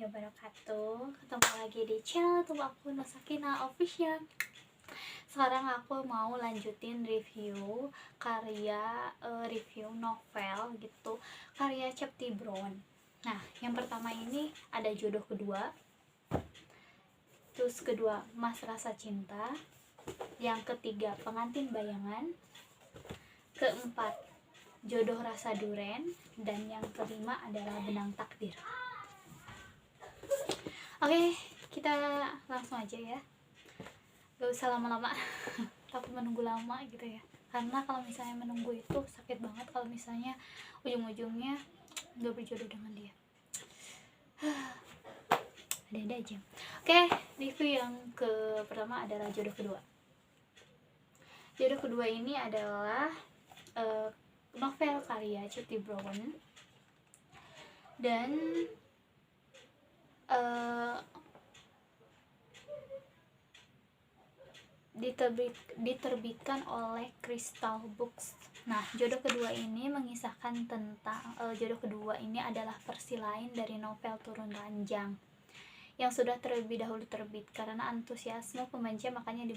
wabarakatuh. Ketemu lagi di channel YouTube aku, Nusakina Official. Sekarang aku mau lanjutin review review novel gitu, karya Chapty Brown. Nah, yang pertama ini ada Jodoh Kedua, terus kedua Mas Rasa Cinta, yang ketiga Pengantin Bayangan, keempat Jodoh Rasa Duren, dan yang kelima adalah Benang Takdir. Oke, kita langsung aja ya, gak usah lama-lama. Takut menunggu lama gitu ya, karena kalau misalnya menunggu itu sakit banget kalau misalnya ujung-ujungnya gak berjodoh dengan dia. Ada-ada aja. Oke, review yang pertama adalah Jodoh Kedua. Jodoh Kedua ini adalah novel karya Chapty Brown, dan diterbitkan oleh Crystal Books. Nah, Jodoh Kedua ini mengisahkan tentang Jodoh Kedua ini adalah versi lain dari novel Turun Ranjang yang sudah terlebih dahulu terbit. Karena antusiasme pembaca makanya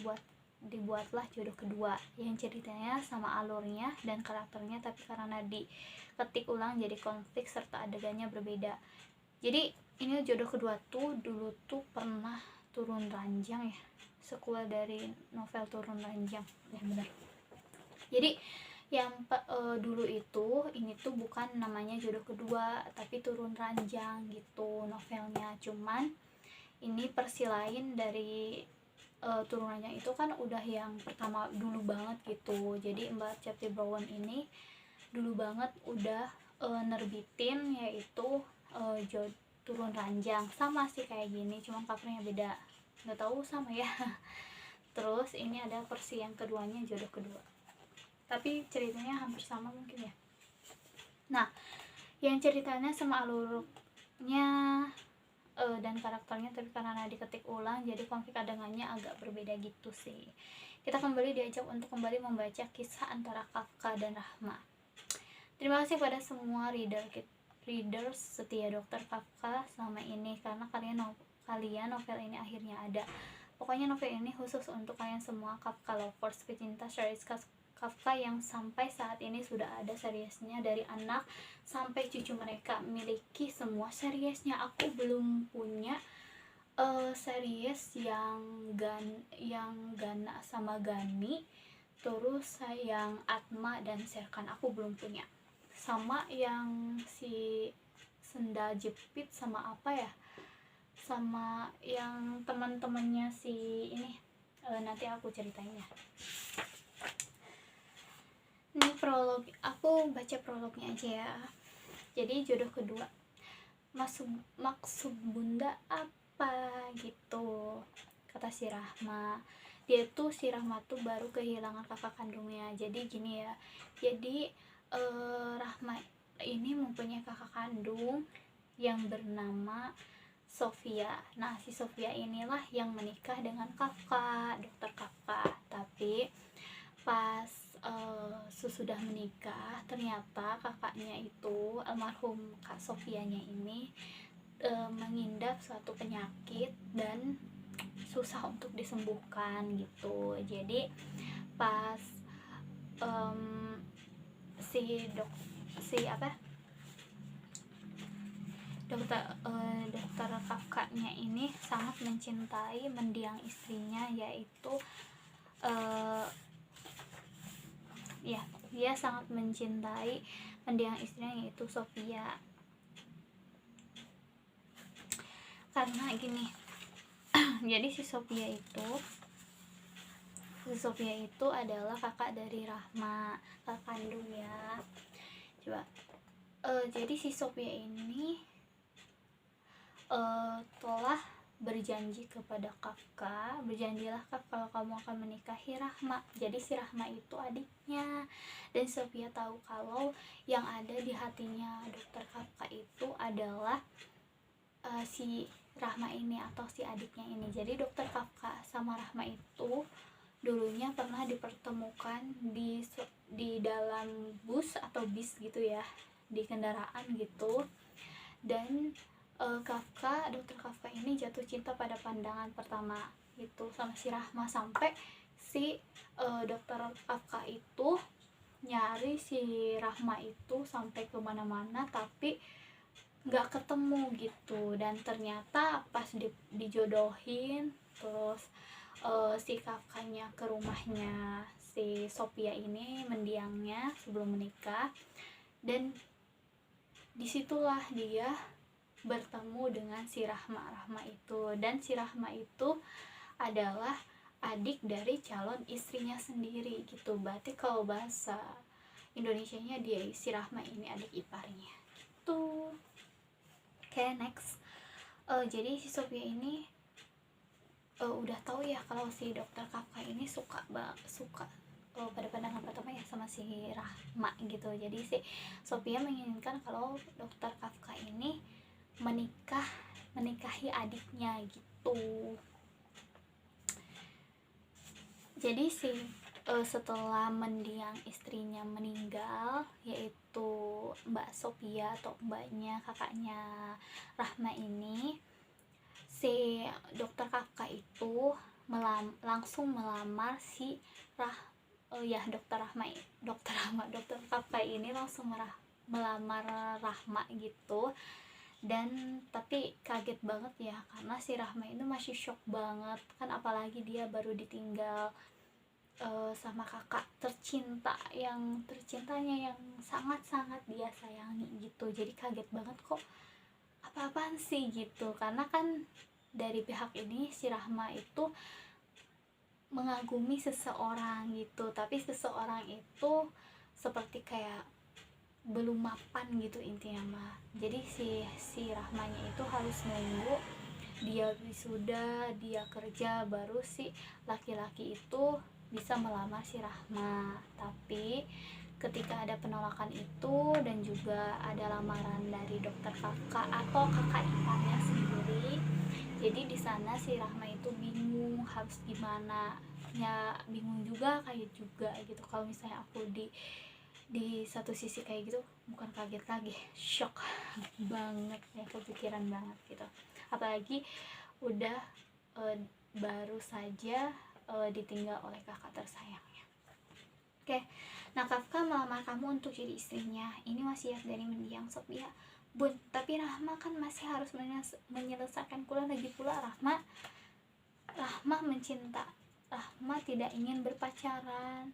dibuatlah Jodoh Kedua yang ceritanya sama alurnya dan karakternya, tapi karena diketik ulang jadi konflik serta adegannya berbeda. Jadi ini Jodoh Kedua tuh dulu tuh pernah Turun Ranjang ya, sequel dari novel Turun Ranjang ya, benar. Jadi yang dulu itu ini tuh bukan namanya Jodoh Kedua tapi Turun Ranjang gitu novelnya, cuman ini versi lain dari Turun Ranjang itu kan udah yang pertama dulu banget gitu. Jadi Mbak Chapty Brown ini dulu banget udah nerbitin yaitu Turun Ranjang, sama sih kayak gini, cuma covernya beda, nggak tahu sama ya. Terus ini ada versi yang keduanya Jodoh Kedua, tapi ceritanya hampir sama mungkin ya. Nah, yang ceritanya sama alurnya dan karakternya, tapi karena diketik ulang jadi konflik adegannya agak berbeda gitu sih. Kita kembali diajak untuk kembali membaca kisah antara Kafka dan Rahma. Terima kasih pada semua readers setia Dr. Kafka selama ini, karena kalian novel ini akhirnya ada. Pokoknya novel ini khusus untuk kalian semua Kafka lovers, pecinta series Kafka yang sampai saat ini sudah ada seriesnya dari anak sampai cucu mereka miliki semua seriesnya. Aku belum punya series yang Gana sama Gani, terus yang Atma dan Serkan aku belum punya. Sama yang si Senda Jepit sama apa ya, sama yang teman-temannya si ini, nanti aku ceritain ya. Ini prolog, aku baca prolognya aja ya. Jadi Jodoh Kedua, maksud bunda apa gitu, kata si Rahma. Dia tuh si Rahma tuh baru kehilangan kakak kandungnya. Jadi gini ya, jadi Rahma ini mempunyai kakak kandung yang bernama Sofia. Nah, si Sofia inilah yang menikah dengan Kafka, Dokter Kafka. Tapi pas sesudah menikah, ternyata kakaknya itu, almarhum Kak Sofianya ini mengidap suatu penyakit dan susah untuk disembuhkan gitu. Jadi pas dokter Kafkanya ini sangat mencintai mendiang istrinya, yaitu dia sangat mencintai mendiang istrinya yaitu Sofia. Karena gini, jadi si Sofia itu adalah kakak dari Rahma, kakak kandung ya. Coba jadi si Sofia ini telah berjanji kepada Kafka, berjanjilah Kak kalau kamu akan menikahi Rahma. Jadi si Rahma itu adiknya, dan Sofia tahu kalau yang ada di hatinya dokter Kafka itu adalah si Rahma ini atau si adiknya ini. Jadi dokter Kafka sama Rahma itu dulunya pernah dipertemukan di dalam bus atau bis gitu ya, di kendaraan gitu, dan Dokter Kafka ini jatuh cinta pada pandangan pertama gitu sama si Rahma, sampai si dokter Kafka itu nyari si Rahma itu sampai kemana-mana tapi nggak ketemu gitu. Dan ternyata pas dijodohin, terus si Kafkanya ke rumahnya si Sophia ini mendiangnya sebelum menikah, dan disitulah dia bertemu dengan si Rahma itu. Dan si Rahma itu adalah adik dari calon istrinya sendiri gitu. Berarti kalau bahasa Indonesianya dia si Rahma ini adik iparnya gitu. Oke, next. Jadi si Sophia ini udah tahu ya kalau si dokter Kafka ini suka pada pandangan pertama ya sama si Rahma gitu. Jadi si Sophia menginginkan kalau dokter Kafka ini menikahi adiknya gitu. Jadi si setelah mendiang istrinya meninggal, yaitu Mbak Sophia atau mbaknya, kakaknya Rahma ini, si dokter Kafka itu langsung melamar si dokter Kafka ini langsung melamar Rahma gitu. Dan tapi kaget banget ya, karena si Rahma itu masih shock banget kan, apalagi dia baru ditinggal sama kakak tercintanya yang sangat-sangat dia sayangi gitu. Jadi kaget banget, kok apa-apaan sih gitu, karena kan dari pihak ini si Rahma itu mengagumi seseorang gitu, tapi seseorang itu seperti kayak belum mapan gitu intinya mah. Jadi si Rahmanya itu harus nunggu dia wisuda, dia kerja, baru si laki-laki itu bisa melamar si Rahma. Tapi ketika ada penolakan itu dan juga ada lamaran dari dokter Kafka atau kakak iparnya sendiri, jadi di sana si Rahma itu bingung harus gimana ya, bingung juga kayak juga gitu. Kalau misalnya aku di satu sisi kayak gitu, bukan kaget lagi, shock banget ya, kepikiran banget gitu, apalagi udah baru saja ditinggal oleh kakak tersayangnya. Oke, nah Kafka melamar kamu untuk jadi istrinya, ini wasiat dari mendiang Sophia. Bun, tapi Rahma kan masih harus menyelesaikan kuliah, lagi pula Rahma mencinta, Rahma tidak ingin berpacaran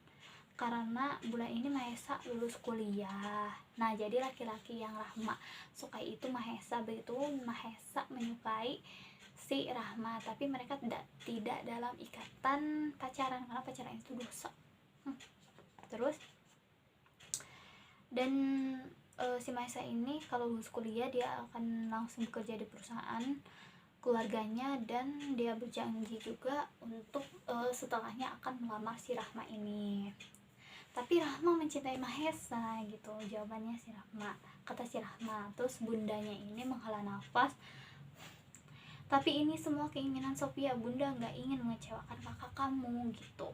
karena bulan ini Mahesa lulus kuliah. Nah, jadi laki-laki yang Rahma sukai itu Mahesa, begitu Mahesa menyukai si Rahma, tapi mereka tidak dalam ikatan pacaran karena pacaran itu dosa. Terus dan si Mahesa ini kalau lulus kuliah dia akan langsung bekerja di perusahaan keluarganya, dan dia berjanji juga untuk setelahnya akan melamar si Rahma ini. Tapi Rahma mencintai Mahesa gitu, jawabannya si Rahma, kata si Rahma. Terus bundanya ini menghela nafas, tapi ini semua keinginan Sophia, bunda nggak ingin mengecewakan kakak kamu gitu.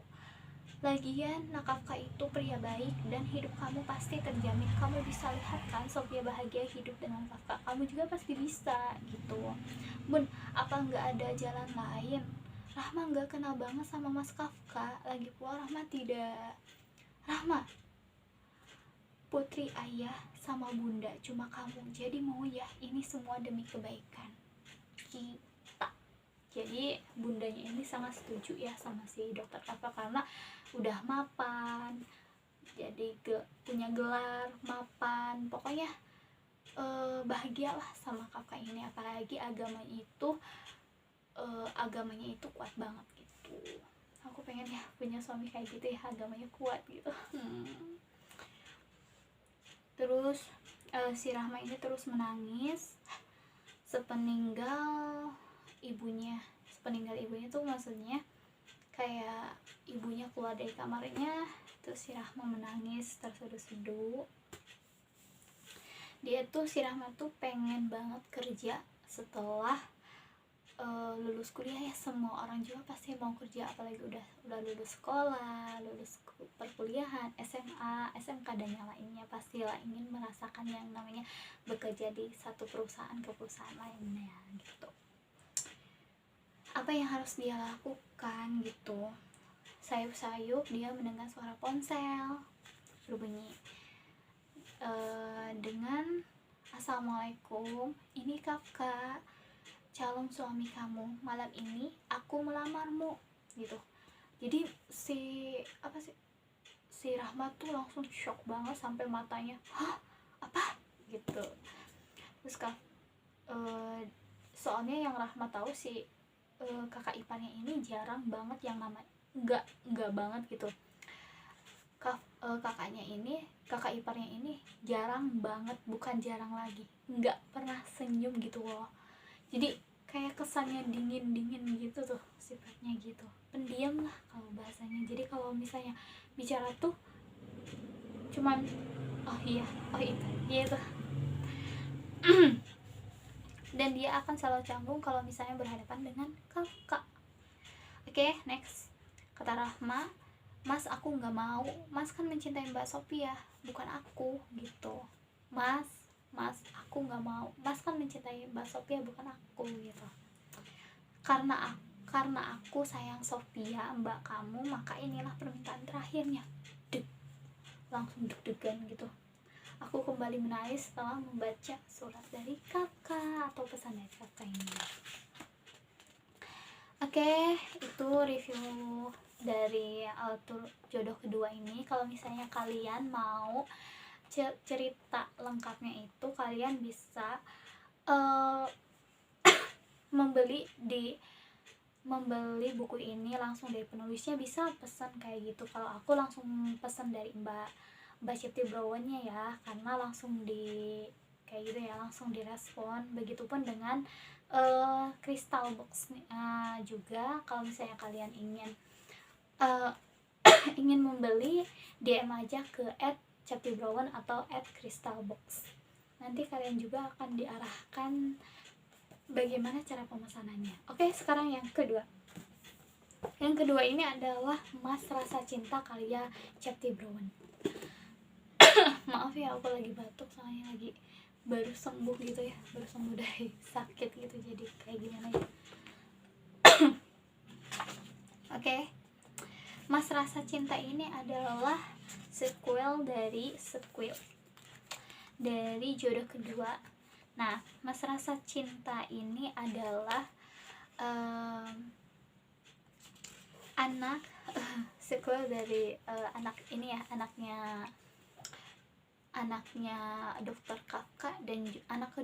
Lagian Kafka itu pria baik dan hidup kamu pasti terjamin. Kamu bisa lihat kan Sophia bahagia hidup dengan Kafka, kamu juga pasti bisa gitu. Bun, apa nggak ada jalan lain? Rahma nggak kenal banget sama Mas Kafka, lagi pula Rahma putri ayah sama bunda cuma kamu, jadi mau ya ini semua demi kebaikan kita. Jadi bundanya ini sangat setuju ya sama si dokter Kafka, karena udah mapan, jadi punya gelar mapan, pokoknya bahagialah sama Kafka ini. Apalagi agamanya itu kuat banget gitu. Aku pengen ya punya suami kayak gitu ya, agamanya kuat gitu. Terus si Rahma ini terus menangis sepeninggal ibunya tuh, maksudnya kayak ibunya keluar dari kamarnya, terus si Rahma menangis terseduh-seduh. Si Rahma tuh pengen banget kerja setelah lulus kuliah ya, semua orang juga pasti mau kerja, apalagi udah lulus sekolah, lulus perkuliahan, SMA, SMK dan yang lainnya, pastilah ingin merasakan yang namanya bekerja di satu perusahaan ke perusahaan lainnya gitu. Apa yang harus dia lakukan gitu? Sayup-sayup dia mendengar suara ponsel berbunyi dengan "Assalamualaikum, ini kakak, calon suami kamu, malam ini aku melamarmu," gitu. Jadi si Rahmat tuh langsung shock banget sampai matanya, "Hah? Apa?" gitu. Terus soalnya yang Rahmat tahu si kakak iparnya ini jarang banget yang namanya enggak banget gitu. Kakak iparnya ini jarang banget, bukan jarang lagi, nggak pernah senyum gitu loh. Jadi kayak kesannya dingin gitu tuh sifatnya gitu, pendiam lah kalau bahasanya. Jadi kalau misalnya bicara tuh cuman oh iya itu dan dia akan selalu canggung kalau misalnya berhadapan dengan kakak. Oke, next. Kata Rahma, "Mas, aku nggak mau. Mas kan mencintai Mbak Sophia, bukan aku," gitu. Mas, aku nggak mau. Mas kan mencintai Mbak Sophia, bukan aku gitu. Karena aku sayang Sophia, Mbak kamu, maka inilah permintaan terakhirnya. Langsung deg-degan gitu. Aku kembali menangis setelah membaca surat dari kakak atau pesan dari kakak ini. Oke, itu review dari jodoh kedua ini. Kalau misalnya kalian mau cerita lengkapnya itu, kalian bisa membeli buku ini langsung dari penulisnya, bisa pesan kayak gitu. Kalau aku langsung pesan dari Mbak Cipti Browennya ya, karena langsung kayak gitu ya, langsung direspon. Begitupun dengan Crystal Box juga. Kalau misalnya kalian ingin membeli, DM aja ke @CiptiBrowen atau @crystalbox. Nanti kalian juga akan diarahkan bagaimana cara pemesanannya. Oke, sekarang yang kedua. Yang kedua ini adalah Mas Rasa Cinta karya Cipti Browen. Maaf ya, aku lagi batuk soalnya lagi baru sembuh gitu ya, baru sembuh dari sakit gitu, jadi kayak gimana ya. Oke. Mas Rasa Cinta ini adalah sequel dari jodoh kedua. Nah, Mas Rasa Cinta ini adalah anak sequel dari anak ini ya, anaknya Dokter Kakak dan anak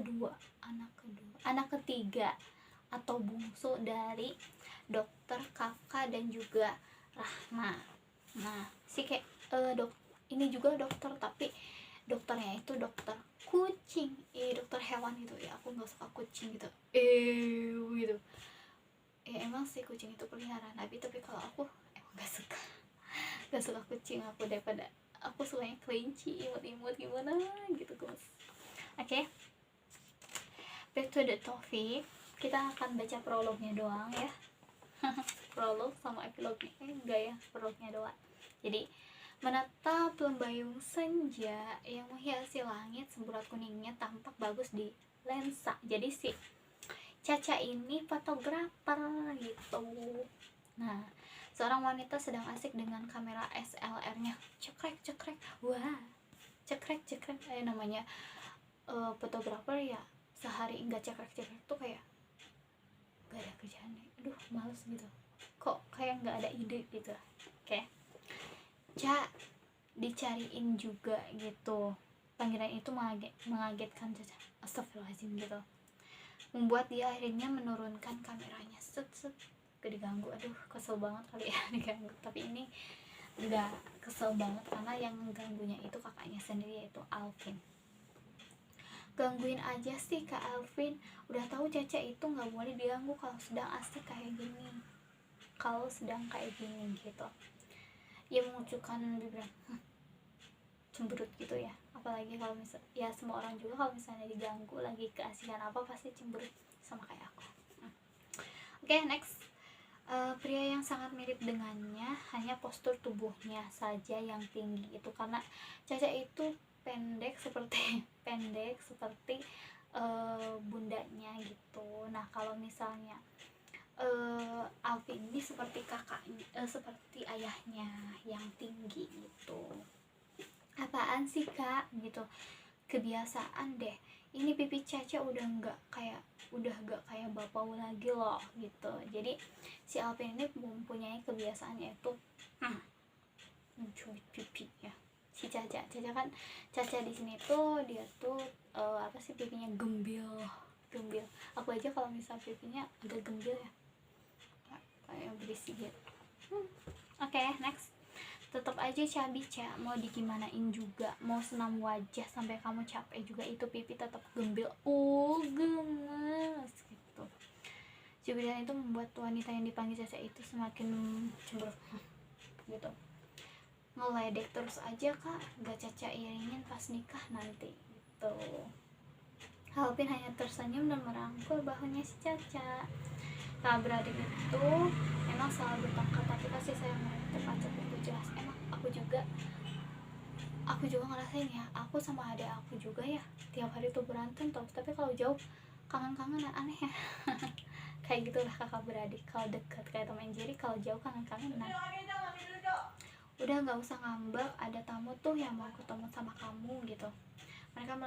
ketiga atau bungsu dari Dokter Kakak dan juga Rahma. Nah, ini juga dokter, tapi dokternya itu dokter kucing, dokter hewan gitu ya. Aku nggak suka kucing gitu, gitu ya. Emang sih kucing itu peliharaan, tapi kalau aku emang nggak suka kucing. Aku daripada aku sukanya kelinci, imut gimana gitu guys. Oke. Back to the topic. Kita akan baca prolognya doang ya. Prolog sama epilognya enggak ya, prolognya doang. Jadi, menatap lembayung senja yang menghiasi langit, semburat kuningnya tampak bagus di lensa. Jadi si Caca ini fotografer gitu. Nah, seorang wanita sedang asik dengan kamera SLR-nya. Cekrek. Wah, cekrek. Namanya fotografer ya, sehari enggak cekrek tuh kayak gak ada kerjaannya. Aduh, males gitu. Kok kayak nggak ada ide gitu. Oke. Dicariin juga gitu. Panggilan itu mengagetkan Caca. Astagfirullahaladzim gitu. Membuat dia akhirnya menurunkan kameranya. Gak diganggu. Aduh, kesel banget kali ya diganggu. Tapi ini udah kesel banget karena yang ganggunya itu kakaknya sendiri, yaitu Alvin. Gangguin aja sih Kak Alvin, udah tahu Caca itu nggak boleh diganggu kalau sedang asik kayak gini gitu. Ia mengucapkan bibir cemberut gitu ya, apalagi kalau ya semua orang juga kalau misalnya diganggu lagi keasikan apa pasti cemberut sama kayak aku. Oke, next. Pria yang sangat mirip dengannya hanya postur tubuhnya saja yang tinggi itu, karena Caca itu pendek seperti bundanya gitu. Nah kalau misalnya Alfi ini seperti kakaknya, seperti ayahnya yang tinggi gitu. Apaan sih kak gitu, kebiasaan deh, ini pipi Caca udah gak kayak bapau lagi loh gitu. Jadi si Alvin ini mempunyai kebiasaan yaitu mencubit pipi ya si Caca kan. Caca di sini tuh dia tuh apa sih, pipinya gembil. Aku aja kalau misal pipinya agak gembil ya, kayak berisi gitu. Oke, next. Tetap aja cabi Ca, mau digimanain juga, mau senam wajah sampai kamu capek juga, itu pipi tetap gembil. Gemes gitu. Jubilan itu membuat wanita yang dipanggil Caca itu semakin cemberut gitu. Ngeledek terus aja kak, gak Caca iringin pas nikah nanti gitu. Alvin hanya tersenyum dan merangkul bahunya si Caca. Kakak beradik itu memang selalu bertengkar, tapi kasih sayang mereka terpancar begitu jelas. Emang aku juga ngerasain ya, aku sama adik aku juga ya tiap hari tuh berantem tau, tapi kalau jauh kangen-kangenan, aneh ya. Kayak gitulah kakak beradik, kalau dekat kayak Tom and Jerry, kalau jauh kangen-kangenan. Udah nggak usah ngambek, ada tamu tuh yang mau ketemu sama kamu gitu. Mereka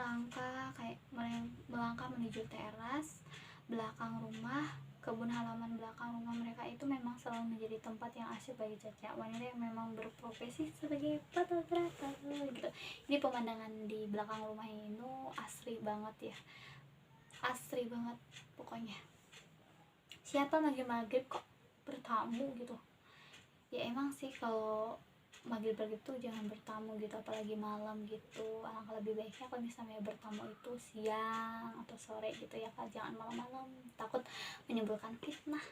melangkah menuju teras belakang rumah. Kebun halaman belakang rumah mereka itu memang selalu menjadi tempat yang asyik bagi Caca, wanita yang memang berprofesi sebagai fotografer gitu. Ini pemandangan di belakang rumah ini asri banget ya, asri banget pokoknya. Siapa maghrib kok bertamu gitu ya. Emang sih kalau maghrib tuh jangan bertamu gitu, apalagi malam gitu. Alangkah lebih baiknya kalau misalnya bertamu itu siang atau sore gitu ya kak, jangan malam-malam, takut menimbulkan fitnah.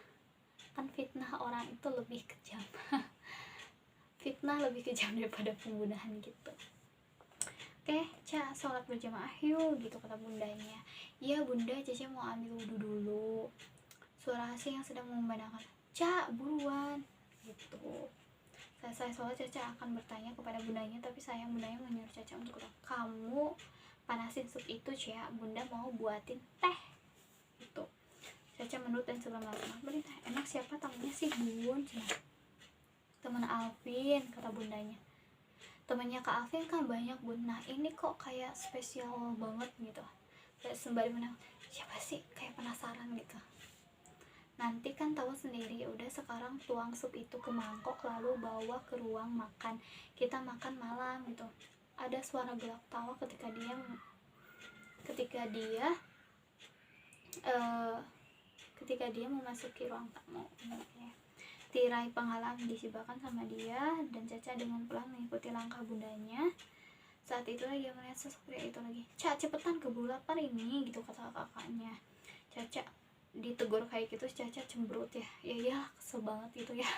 Kan fitnah orang itu lebih kejam. Fitnah lebih kejam daripada pembunuhan gitu. Oke, Ca, sholat berjamaah yuk gitu kata bundanya. Iya bunda, Caca mau ambil wudhu dulu. Suara asing yang sedang memandangkan, Ca buruan gitu. Selesai sholat, Caca akan bertanya kepada bundanya, tapi sayang bundanya menyuruh Caca untuk kamu panasin sup itu Ca, bunda mau buatin teh gitu. Caca menurut dan sebelum langsung beli teh. Enak siapa tamunya sih bun? Temen Alvin kata bundanya. Temennya Kak Alvin kan banyak bun, nah ini kok kayak spesial banget gitu. Kayak sembari menang, siapa sih, kayak penasaran gitu. Nanti kan tahu sendiri, udah sekarang tuang sup itu ke mangkok lalu bawa ke ruang makan, kita makan malam gitu. Ada suara gelak tawa ketika dia memasuki ruang tamu. Tirai penghalang disibakan sama dia dan Caca dengan pelan mengikuti langkah bundanya. Saat itulah dia melihat sosok pria itu lagi. Ca, cepetan keburu lapar ini gitu kata kakaknya. Caca ditegur kayak gitu, Caca cemberut ya kesel banget gitu ya.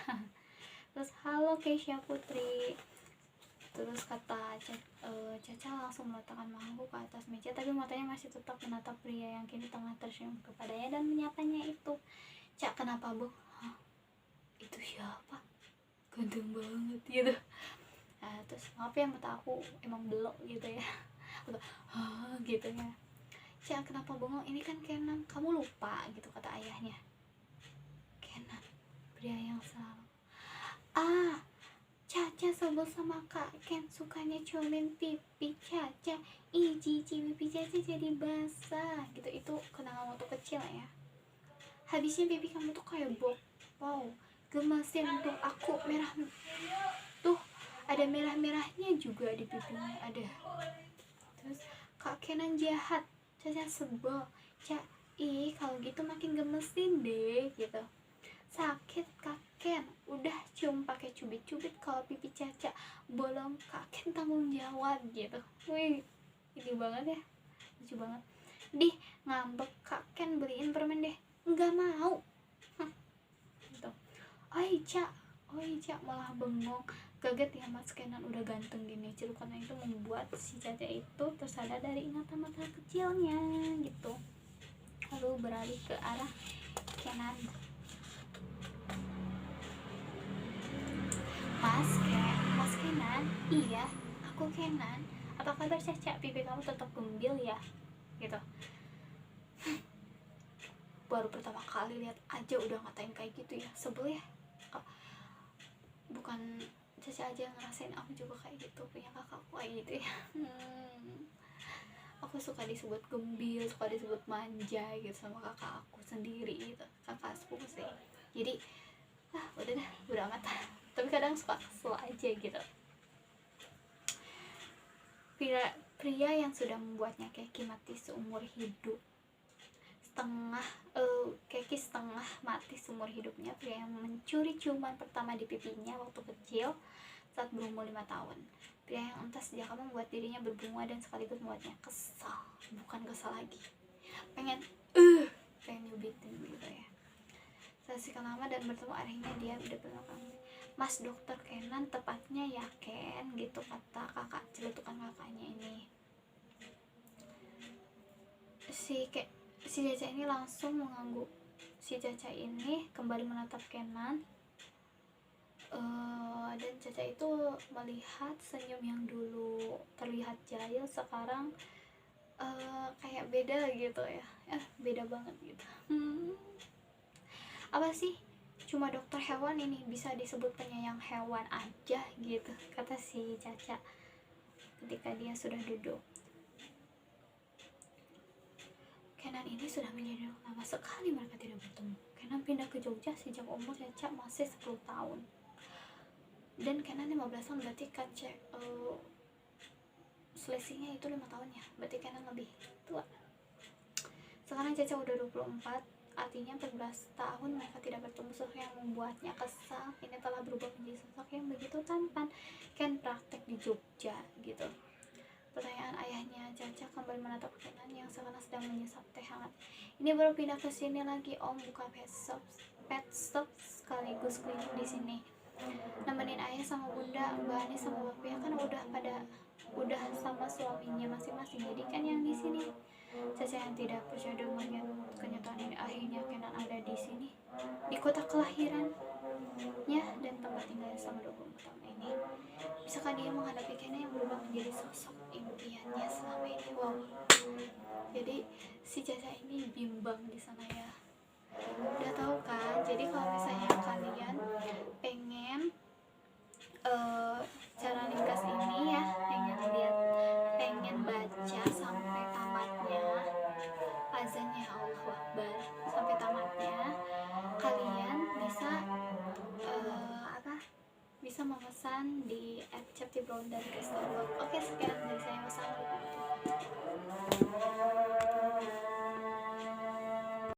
Terus halo Keisha Putri, terus kata Caca langsung meletakkan mangkuk ke atas meja, tapi matanya masih tetap menatap pria yang kini tengah tersenyum kepadanya dan menyapanya itu. Cak, kenapa bu? Hah, itu siapa? Ganteng banget gitu. Nah, terus maaf ya, mata aku emang belok gitu ya. Gitu ya. Cak, kenapa bengong? Ini kan Kenan, kamu lupa gitu kata ayahnya. Kenan, pria yang selalu Caca sebel sama Kak Ken, sukanya comelin pipi Caca. Ih cici, pipi Caca jadi basah gitu. Itu kenangan waktu kecil ya. Habisnya pipi kamu tuh kayak wow, gemesin tuh aku merah. Tuh ada merah-merahnya juga di pipinya ada. Terus Kak Kenan jahat. Caca sebel. Kalau gitu makin gemesin deh gitu. Sakit Kak Ken, udah cium pakai cubit-cubit, kalau pipi Caca bolong Kak Ken tanggung jawab gitu. Wih, ini banget ya, lucu banget. Dih, ngambek Kak Ken, beliin permen deh. Enggak mau. Gitu. Oi Ca, malah bengong. Kaget ya Mas Kenan udah ganteng gini. Cirukannya itu membuat si Caca itu tersadar dari ingatan masa kecilnya gitu. Lalu beralih ke arah Kenan. Mas Kenan, iya, aku Kenan. Apa kabar Caca? Pipi kamu tetap gembil ya? Gitu. Baru pertama kali lihat aja udah ngatain kayak gitu ya, sebel ya. Bukan Caca aja ngerasain, aku juga kayak gitu, punya kakakku kayak gitu ya. Aku suka disebut gembil, suka disebut manja gitu sama kakak aku sendiri gitu, kakak sepupu sih. Jadi udah amat. Tapi kadang suka kesel aja gitu. Pria yang sudah membuatnya keki mati seumur hidup, keki setengah mati seumur hidupnya. Pria yang mencuri ciuman pertama di pipinya waktu kecil saat berumur 5 tahun. Pria yang entah sejak kapan membuat dirinya berbunga dan sekaligus membuatnya kesal, bukan kesal lagi, pengen nyubitin gitu ya. Saksikan lama dan bertemu, akhirnya dia udah berlakang. Mas Dokter Kenan, tepatnya ya Ken, gitu kata kakak, celutukan kakaknya ini. Si Caca ini langsung mengangguk. Si Caca ini kembali menatap Kenan, dan Caca itu melihat senyum yang dulu terlihat jahil sekarang kayak beda gitu ya. Beda banget gitu. Apa sih, cuma dokter hewan ini bisa disebut penyayang hewan aja gitu, kata si Caca ketika dia sudah duduk. Kenan ini sudah menjadi lama sekali mereka tidak bertemu. Kenan pindah ke Jogja sejak umur Caca masih 10 tahun. Dan Kenan 15 tahun, berarti Caca selisihnya itu 5 tahun ya, berarti Kenan lebih tua. Sekarang Caca udah 24, artinya 14 tahun mereka tidak bertemu. Sosok yang membuatnya kesal ini telah berubah menjadi sosok yang begitu tampan. Ken praktek di Jogja gitu. Pertanyaan ayahnya Caca kembali menatap Kenan yang sekarang sedang menyesap teh hangat. Ini baru pindah ke sini lagi om, buka pet shop sekaligus klinik di sini. Nemenin ayah sama bunda, Mbak Ani sama bapaknya kan udah sama suaminya masing-masing. Jadi kan yang di sini. Caca yang tidak percaya dengan kenyataan ini, akhirnya Kenan ada di sini, di kota kelahirannya dan tempat tinggalnya selama 24 tahun ini. Bisakah dia menghadapi Kenan yang berubah menjadi sosok impiannya selama ini? Wow. Jadi si Caca ini bimbang di sana ya. Udah tahu kan? Jadi kalau misalnya kalian pengen cara ringkas ini ya, pengen baca sampai tamatnya azannya Allah Akbar sampai tamatnya, kalian bisa bisa memesan di app Chapti Brown dan Crystal Book. Oke, sekian.